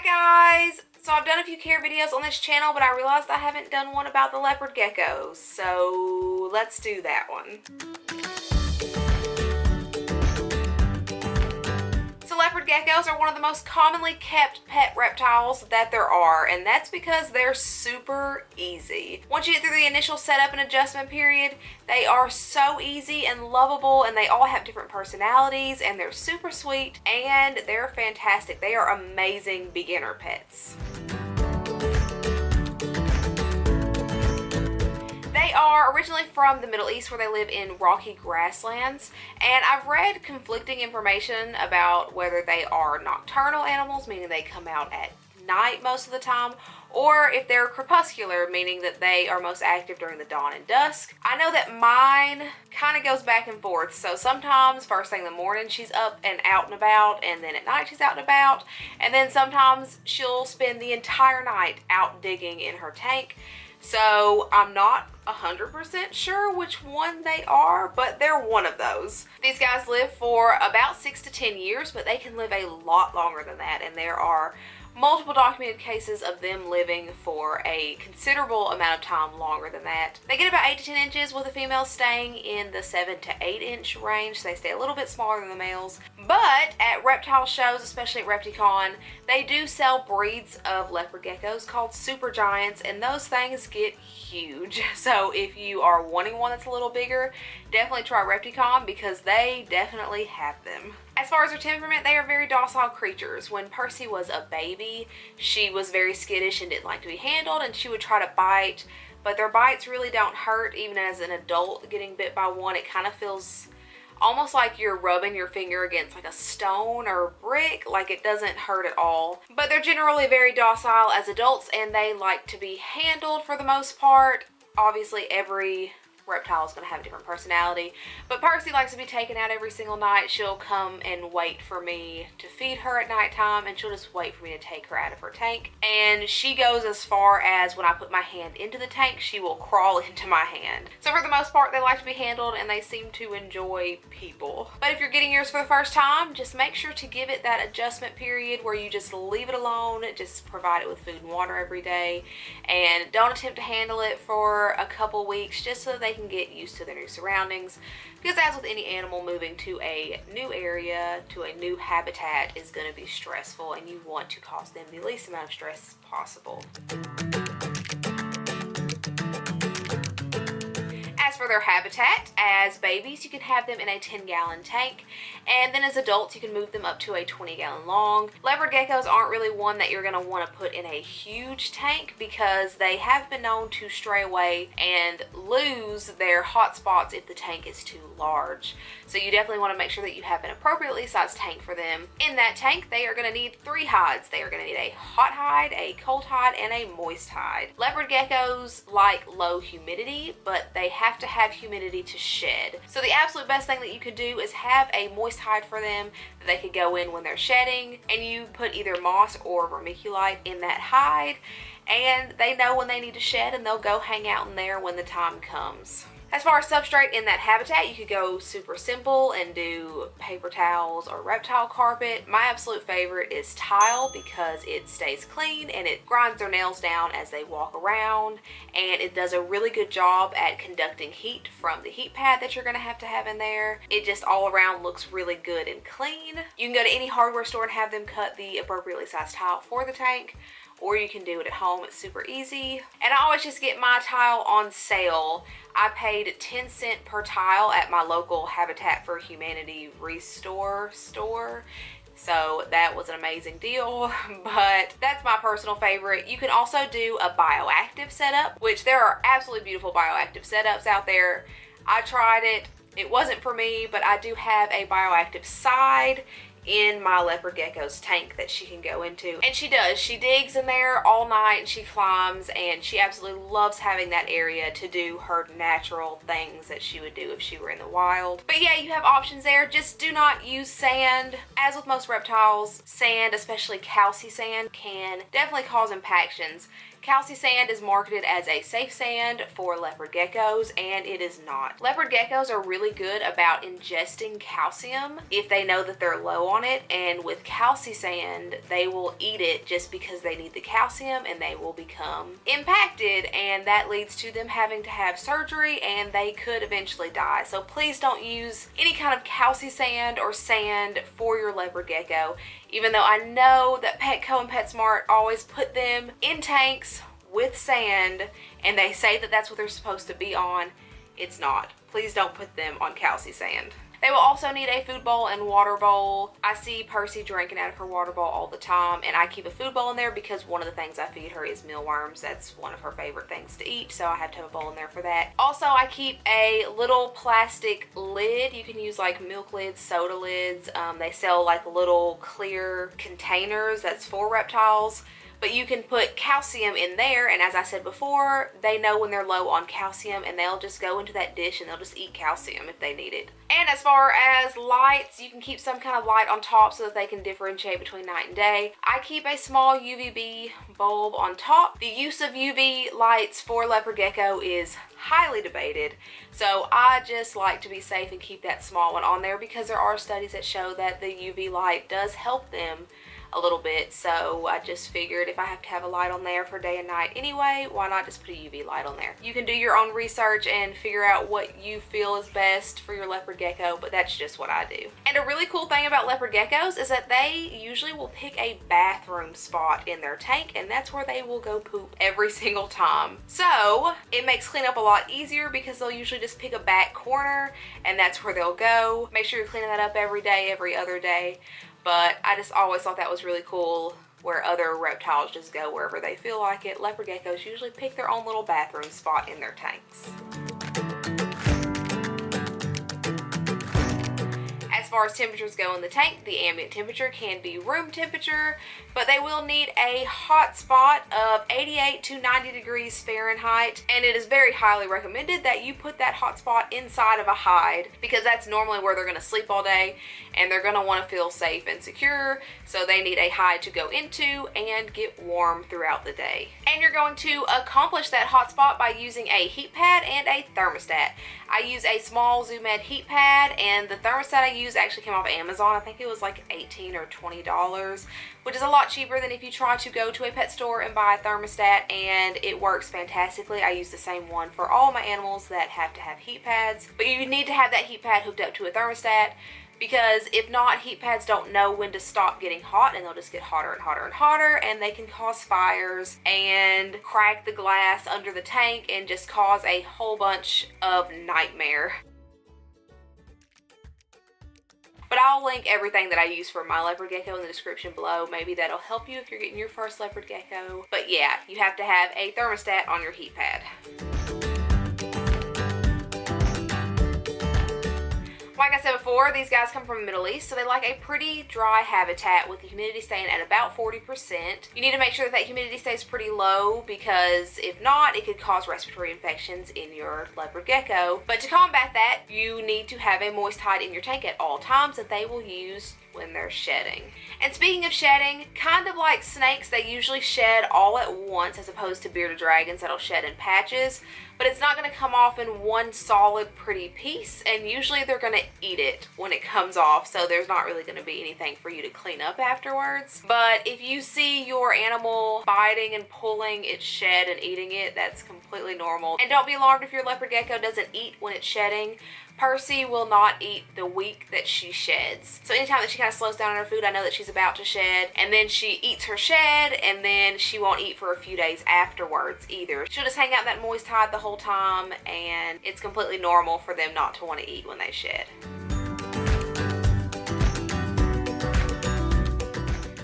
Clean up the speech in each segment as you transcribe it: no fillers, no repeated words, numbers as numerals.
Hi guys! So I've done a few care videos on this channel, but I realized I haven't done one about the leopard geckos, so let's do that one. So leopard geckos are one of the most commonly kept pet reptiles that there are, and that's because they're super easy. Once you get through the initial setup and adjustment period, they are so easy and lovable, and they all have different personalities, and they're super sweet, and they're fantastic. They are amazing beginner pets. They are originally from the Middle East, where they live in rocky grasslands, and I've read conflicting information about whether they are nocturnal animals, meaning they come out at night most of the time, or if they're crepuscular, meaning that they are most active during the dawn and dusk. I know that mine kind of goes back and forth, so sometimes first thing in the morning she's up and out and about, and then at night she's out and about, and then sometimes she'll spend the entire night out digging in her tank. So I'm not 100% sure which one they are, but they're one of those. These guys live for about 6 to 10 years, but they can live a lot longer than that, and there are multiple documented cases of them living for a considerable amount of time longer than that. They get about 8 to 10 inches, with the females staying in the 7 to 8 inch range, so they stay a little bit smaller than the males. But at reptile shows, especially at Repticon, they do sell breeds of leopard geckos called super giants, and those things get huge. So if you are wanting one that's a little bigger, definitely try Repticon, because they definitely have them. As far as their temperament, they are very docile creatures. When Percy was a baby, she was very skittish and didn't like to be handled, and she would try to bite, but their bites really don't hurt. Even as an adult getting bit by one, it kind of feels almost like you're rubbing your finger against like a stone or a brick. Like, it doesn't hurt at all. But they're generally very docile as adults, and they like to be handled for the most part. Obviously, every reptile is going to have a different personality, but Percy likes to be taken out every single night. She'll come and wait for me to feed her at nighttime, and she'll just wait for me to take her out of her tank. And she goes as far as, when I put my hand into the tank, she will crawl into my hand. So for the most part, they like to be handled, and they seem to enjoy people. But if you're getting yours for the first time, just make sure to give it that adjustment period where you just leave it alone. Just provide it with food and water every day, and don't attempt to handle it for a couple weeks, just so they can get used to their new surroundings, because as with any animal, moving to a new area, to a new habitat, is going to be stressful, and you want to cause them the least amount of stress possible. As for their habitat, as babies you can have them in a 10-gallon tank, and then as adults you can move them up to a 20-gallon long. Leopard geckos aren't really one that you're going to want to put in a huge tank, because they have been known to stray away and lose their hot spots if the tank is too large. So you definitely want to make sure that you have an appropriately sized tank for them. In that tank, they are going to need 3 hides. They are going to need a hot hide, a cold hide, and a moist hide. Leopard geckos like low humidity, but they have to have humidity to shed. So the absolute best thing that you could do is have a moist hide for them that they could go in when they're shedding, and you put either moss or vermiculite in that hide, and they know when they need to shed, and they'll go hang out in there when the time comes. As far as substrate in that habitat, you could go super simple and do paper towels or reptile carpet. My absolute favorite is tile, because it stays clean and it grinds their nails down as they walk around, and it does a really good job at conducting heat from the heat pad that you're going to have in there. It just all around looks really good and clean. You can go to any hardware store and have them cut the appropriately sized tile for the tank, or you can do it at home. It's super easy. And I always just get my tile on sale. I paid 10 cents per tile at my local Habitat for Humanity Restore store. So that was an amazing deal, but that's my personal favorite. You can also do a bioactive setup, which there are absolutely beautiful bioactive setups out there. I tried it. It wasn't for me, but I do have a bioactive side in my leopard gecko's tank that she can go into, and she does. She digs in there all night, and she climbs, and she absolutely loves having that area to do her natural things that she would do if she were in the wild. But yeah, you have options there. Just do not use sand. As with most reptiles, sand, especially calci sand, can definitely cause impactions. Calci sand is marketed as a safe sand for leopard geckos, and it is not. Leopard geckos are really good about ingesting calcium if they know that they're low on it, and with calci sand, they will eat it just because they need the calcium, and they will become impacted, and that leads to them having to have surgery, and they could eventually die. So please don't use any kind of calci sand or sand for your leopard gecko, even though I know that Petco and PetSmart always put them in tanks with sand, and they say that that's what they're supposed to be on. It's not. Please don't put them on calci sand. They will also need a food bowl and water bowl. I see Percy drinking out of her water bowl all the time, and I keep a food bowl in there because one of the things I feed her is mealworms. That's one of her favorite things to eat, so I have to have a bowl in there for that. Also, I keep a little plastic lid. You can use like milk lids, soda lids. They sell like little clear containers that's for reptiles. But you can put calcium in there, and as I said before, they know when they're low on calcium, and they'll just go into that dish and they'll just eat calcium if they need it. And as far as lights, you can keep some kind of light on top so that they can differentiate between night and day. I keep a small UVB bulb on top. The use of UV lights for leopard gecko is highly debated, so I just like to be safe and keep that small one on there because there are studies that show that the UV light does help them a little bit. So I just figured if I have to have a light on there for day and night anyway, why not just put a UV light on there? You can do your own research and figure out what you feel is best for your leopard gecko, but that's just what I do. And a really cool thing about leopard geckos is that they usually will pick a bathroom spot in their tank, and that's where they will go poop every single time. So it makes cleanup a lot easier because they'll usually just pick a back corner and that's where they'll go. Make sure you're cleaning that up every day, every other day. But I just always thought that was really cool where other reptiles just go wherever they feel like it. Leopard geckos usually pick their own little bathroom spot in their tanks. As far as temperatures go in the tank, the ambient temperature can be room temperature, but they will need a hot spot of 88 to 90 degrees Fahrenheit, and it is very highly recommended that you put that hot spot inside of a hide because that's normally where they're going to sleep all day, and they're going to want to feel safe and secure, so they need a hide to go into and get warm throughout the day. And you're going to accomplish that hot spot by using a heat pad and a thermostat. I use a small Zoo Med heat pad, and the thermostat I use actually came off Amazon. I think it was like $18 or $20, which is a lot cheaper than if you try to go to a pet store and buy a thermostat, and it works fantastically. I use the same one for all my animals that have to have heat pads, but you need to have that heat pad hooked up to a thermostat because if not, heat pads don't know when to stop getting hot, and they'll just get hotter and hotter and hotter, and they can cause fires and crack the glass under the tank and just cause a whole bunch of nightmare. But I'll link everything that I use for my leopard gecko in the description below. Maybe that'll help you if you're getting your first leopard gecko. But yeah, you have to have a thermostat on your heat pad. Like I said before, these guys come from the Middle East, so they like a pretty dry habitat with the humidity staying at about 40%. You need to make sure that that humidity stays pretty low because if not, it could cause respiratory infections in your leopard gecko. But to combat that, you need to have a moist hide in your tank at all times that they will use when they're shedding. And speaking of shedding, kind of like snakes, they usually shed all at once as opposed to bearded dragons that'll shed in patches, but it's not going to come off in one solid pretty piece, and usually they're going to eat it when it comes off, so there's not really going to be anything for you to clean up afterwards. But if you see your animal biting and pulling its shed and eating it, that's completely normal. And don't be alarmed if your leopard gecko doesn't eat when it's shedding. Percy will not eat the week that she sheds. So anytime that she kind of slows down on her food, I know that she's about to shed, and then she eats her shed, and then she won't eat for a few days afterwards either. She'll just hang out in that moist hide the whole time, and it's completely normal for them not to want to eat when they shed.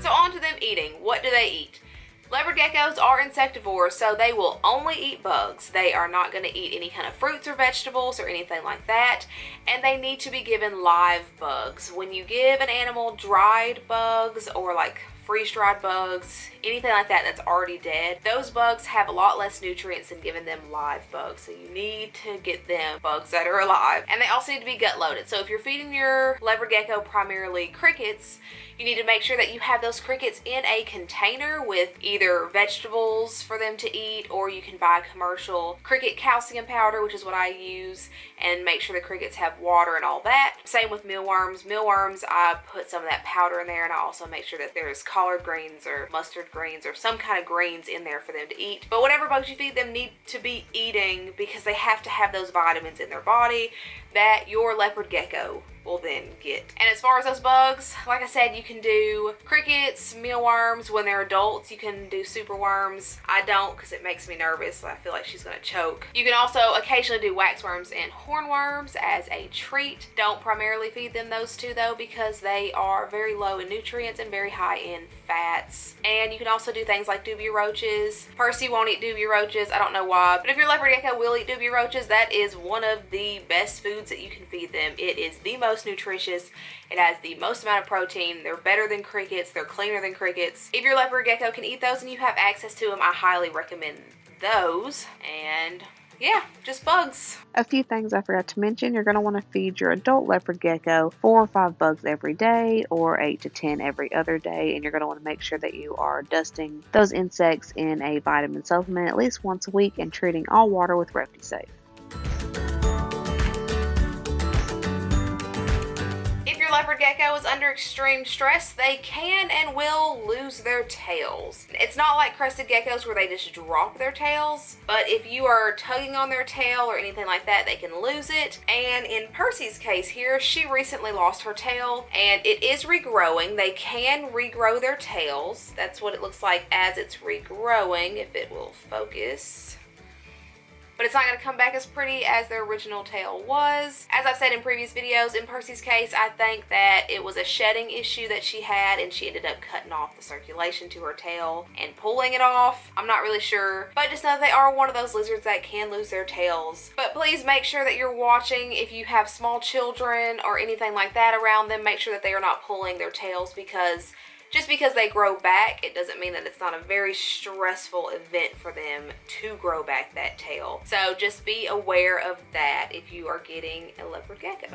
So on to them eating. What do they eat? Leopard geckos are insectivores, so they will only eat bugs. They are not going to eat any kind of fruits or vegetables or anything like that, and they need to be given live bugs. When you give an animal dried bugs or like freeze-dried bugs, anything like that that's already dead. Those bugs have a lot less nutrients than giving them live bugs, so you need to get them bugs that are alive. And they also need to be gut loaded. So if you're feeding your leopard gecko primarily crickets, you need to make sure that you have those crickets in a container with either vegetables for them to eat, or you can buy commercial cricket calcium powder, which is what I use, and make sure the crickets have water and all that. Same with mealworms. Mealworms, I put some of that powder in there, and I also make sure that there's collard greens or mustard greens or some kind of greens in there for them to eat. But whatever bugs you feed them need to be eating, because they have to have those vitamins in their body that your leopard gecko will then get. And as far as those bugs, like I said, you can do crickets, mealworms. When they're adults, you can do superworms. I don't, because it makes me nervous. I feel like she's gonna choke. You can also occasionally do waxworms and hornworms as a treat. Don't primarily feed them those two though, because they are very low in nutrients and very high in fats. And you can also do things like dubia roaches. Percy won't eat dubia roaches. I don't know why, but if your leopard gecko will eat dubia roaches, that is one of the best foods that you can feed them. It is the most nutritious. It has the most amount of protein. They're better than crickets. They're cleaner than crickets. If your leopard gecko can eat those and you have access to them, I highly recommend those. And yeah, just bugs. A few things I forgot to mention. You're going to want to feed your adult leopard gecko 4 or 5 bugs every day, or 8 to 10 every other day. And you're going to want to make sure that you are dusting those insects in a vitamin supplement at least once a week and treating all water with ReptiSafe. Leopard gecko is under extreme stress, they can and will lose their tails. It's not like crested geckos where they just drop their tails, but if you are tugging on their tail or anything like that, they can lose it. And in Percy's case here, she recently lost her tail and it is regrowing. They can regrow their tails. That's what it looks like as it's regrowing, if it will focus. But it's not going to come back as pretty as their original tail was. As I've said in previous videos, in Percy's case, I think that it was a shedding issue that she had, and she ended up cutting off the circulation to her tail and pulling it off. I'm not really sure, but just know that they are one of those lizards that can lose their tails. But please make sure that you're watching if you have small children or anything like that around them. Make sure that they are not pulling their tails, because just because they grow back, it doesn't mean that it's not a very stressful event for them to grow back that tail. So just be aware of that if you are getting a leopard gecko.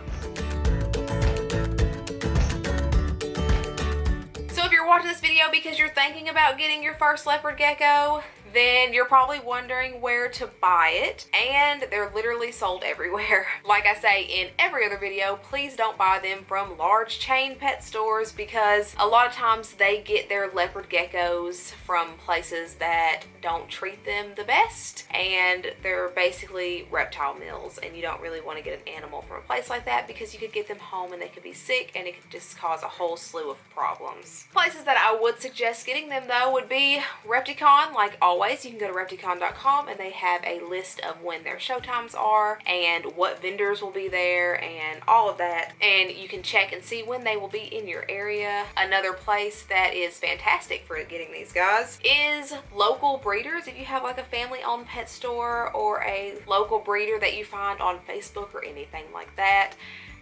So if you're watching this video because you're thinking about getting your first leopard gecko, then you're probably wondering where to buy it, and they're literally sold everywhere. Like I say in every other video, please don't buy them from large chain pet stores, because a lot of times they get their leopard geckos from places that don't treat them the best, and they're basically reptile mills, and you don't really want to get an animal from a place like that, because you could get them home and they could be sick and it could just cause a whole slew of problems. Places that I would suggest getting them though would be Repticon. Like always, you can go to repticon.com and they have a list of when their showtimes are and what vendors will be there and all of that, and you can check and see when they will be in your area. Another place that is fantastic for getting these guys is local breeders. If you have like a family-owned pet store or a local breeder that you find on Facebook or anything like that,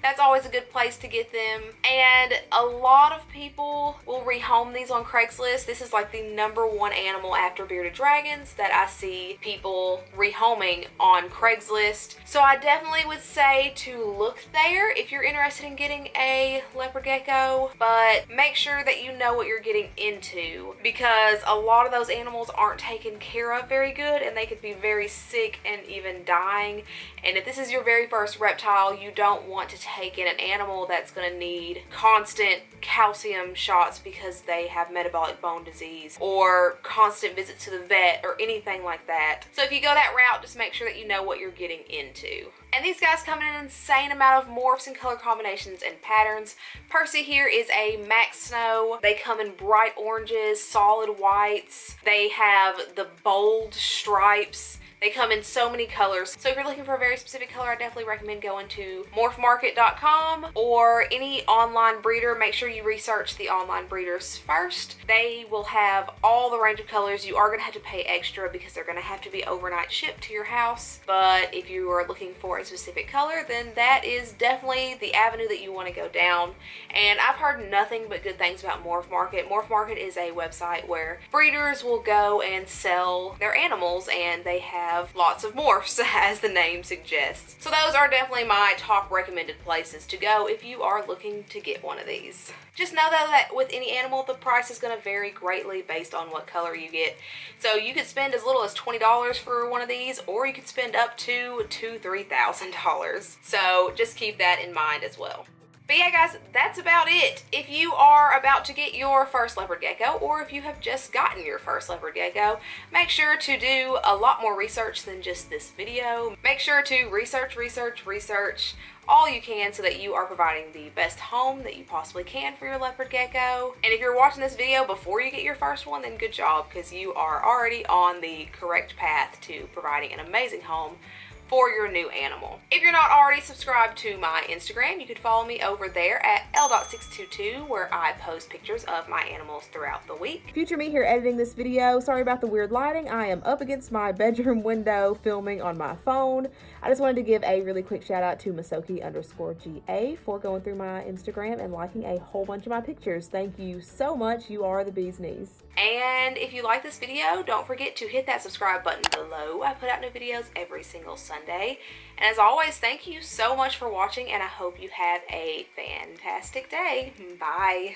that's always a good place to get them. And a lot of people will rehome these on Craigslist. This is like the #1 animal after bearded dragons that I see people rehoming on Craigslist. So I definitely would say to look there if you're interested in getting a leopard gecko, but make sure that you know what you're getting into, because a lot of those animals aren't taken care of very good and they could be very sick and even dying. And if this is your very first reptile, you don't want to take in an animal that's going to need constant calcium shots because they have metabolic bone disease, or constant visits to the vet or anything like that. So if you go that route, just make sure that you know what you're getting into. And these guys come in an insane amount of morphs and color combinations and patterns. Percy here is a Max Snow. They come in bright oranges, solid whites. They have the bold stripes. They come in so many colors. So if you're looking for a very specific color, I definitely recommend going to morphmarket.com Repticon.com or any online breeder. Make sure you research the online breeders first. They will have all the range of colors. You are going to have to pay extra because they're going to have to be overnight shipped to your house. But if you are looking for a specific color, then that is definitely the avenue that you want to go down. And I've heard nothing but good things about Morph Market. Morph Market is a website where breeders will go and sell their animals, and they have lots of morphs, as the name suggests. So those are definitely my top recommended places to go if you are looking to get one of these. Just know though that with any animal, the price is going to vary greatly based on what color you get. So you could spend as little as $20 for one of these, or you could spend up to $2,000–$3,000. So just keep that in mind as well. But yeah, guys, that's about it. If you are about to get your first leopard gecko, or if you have just gotten your first leopard gecko, make sure to do a lot more research than just this video. Make sure to research all you can so that you are providing the best home that you possibly can for your leopard gecko. And if you're watching this video before you get your first one, then good job, because you are already on the correct path to providing an amazing home for your new animal. If you're not already subscribed to my Instagram, you could follow me over there at l.622, where I post pictures of my animals throughout the week. Future me here editing this video. Sorry about the weird lighting. I am up against my bedroom window filming on my phone. I just wanted to give a really quick shout out to Masoki_GA for going through my Instagram and liking a whole bunch of my pictures. Thank you so much. You are the bee's knees. And if you like this video, don't forget to hit that subscribe button below. I put out new videos every single Sunday. And as always, thank you so much for watching, and I hope you have a fantastic day. Bye.